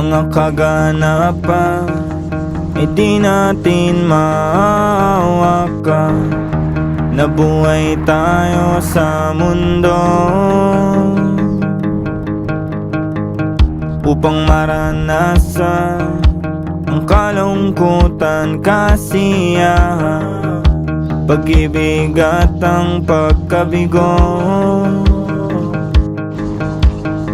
Mga kaganapan ay di natin mahawakan. Nabuhay tayo sa mundo upang maranasan ang kalungkutan, kasiyahan, pag-ibig at ang pagkabigo.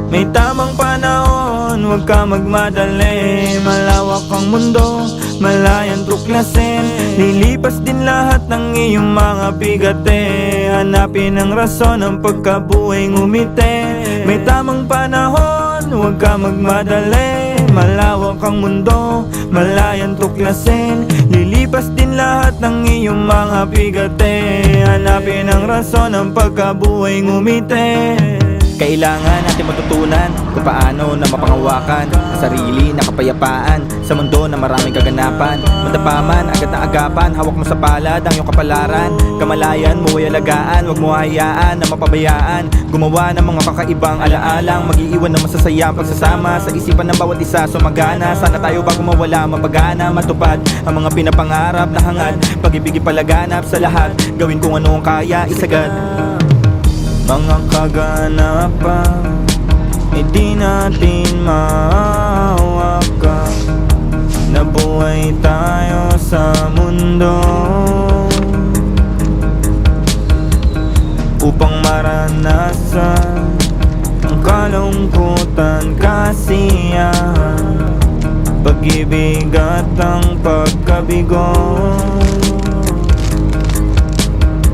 May tamang panahon, huwag ka magmadali. Malawak ang mundo, malayang tuklasin. Lilipas din lahat ng iyong mga bigate. Hanapin ang rason ng pagkabuhay ngumiti. May tamang panahon, huwag ka magmadali. Malawak ang mundo, malayang tuklasin. Lilipas din lahat ng iyong mga bigate. Hanapin ang rason ng pagkabuhay ngumiti. Kailangan natin matutunan kung paano na mapangawakan ang sarili na kapayapaan sa mundo na maraming kaganapan. Madapaman, agad na agapan, hawak mo sa palad ang iyong kapalaran. Kamalayan mo ay alagaan, huwag mo hayaan na mapabayaan. Gumawa ng mga kakaibang alaalang mag-iiwan ng masasayang pagsasama sa isipan ng bawat isa sumagana. Sana tayo bago mawala, mapagana, matupad ang mga pinapangarap na hangad. Pag-ibig ipalaganap sa lahat, gawin kung ano ang kaya isagad. Mga kaganapan ay di natin mahawakan. Nabuhay tayo sa mundo upang maranasan ang kalungkutan, kasiyahan, pag-ibig at ang pagkabigo.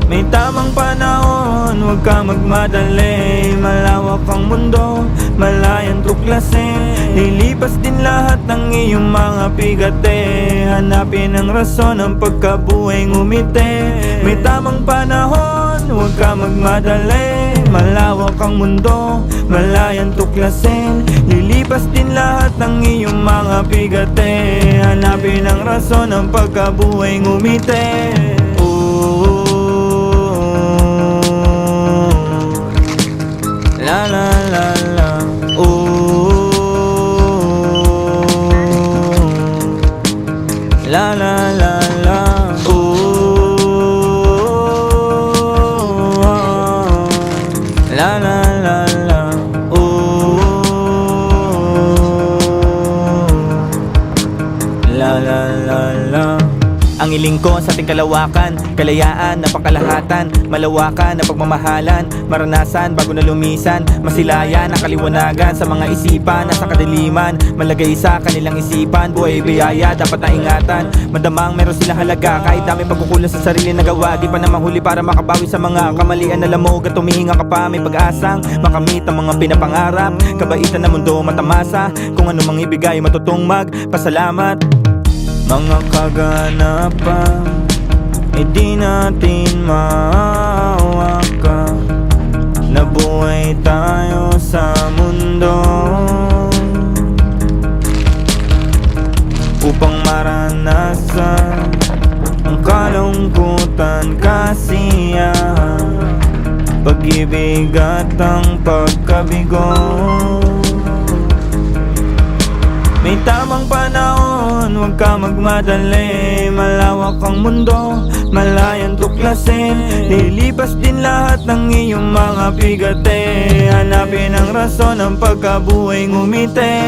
May tamang panahon, huwag ka magmadali. Malawak ang mundo, malayang tuklasin. Lilipas din lahat ng iyong mga bigate. Hanapin ang rason ng pagkabuhay ngumiti. May tamang panahon, huwag ka magmadali. Malawak ang mundo, malayang tuklasin. Lilipas din lahat ng iyong mga bigate. Hanapin ang rason ng pagkabuhay ngumiti. La la la la, oh. La la la la, oh. La la la la, oh. La la la la. Ang iling ko sa ating kalawakan, kalayaan na pangkalahatan, malawakan na pagmamahalan, maranasan bago na lumisan, masilayan ang kaliwanagan sa mga isipan na sa kadiliman, malagay sa kanilang isipan, buhay biyaya dapat na ingatan, madamang meron silang halaga, kahit dami pagkukulang sa sarili na gawa, di pa na mahuli para makabawi sa mga kamalian na lamog at tumihinga ka pa, may pag-asang makamit ang mga pinapangarap, kabaitan na mundo matamasa, kung ano mang ibigay matutong magpasalamat. Mga kaganapan ay di natin mahawakan. Nabuhay tayo sa mundo upang maranasan ang kalungkutan, kasiyahan, pag-ibig at ang pagkabigo. May tamang panahon, huwag ka magmadali. Malawak ang mundo, malayang tuklasin. Lilipas din lahat ng iyong mga bigate. Hanapin ang rason ng pagkabuhay ngumiti.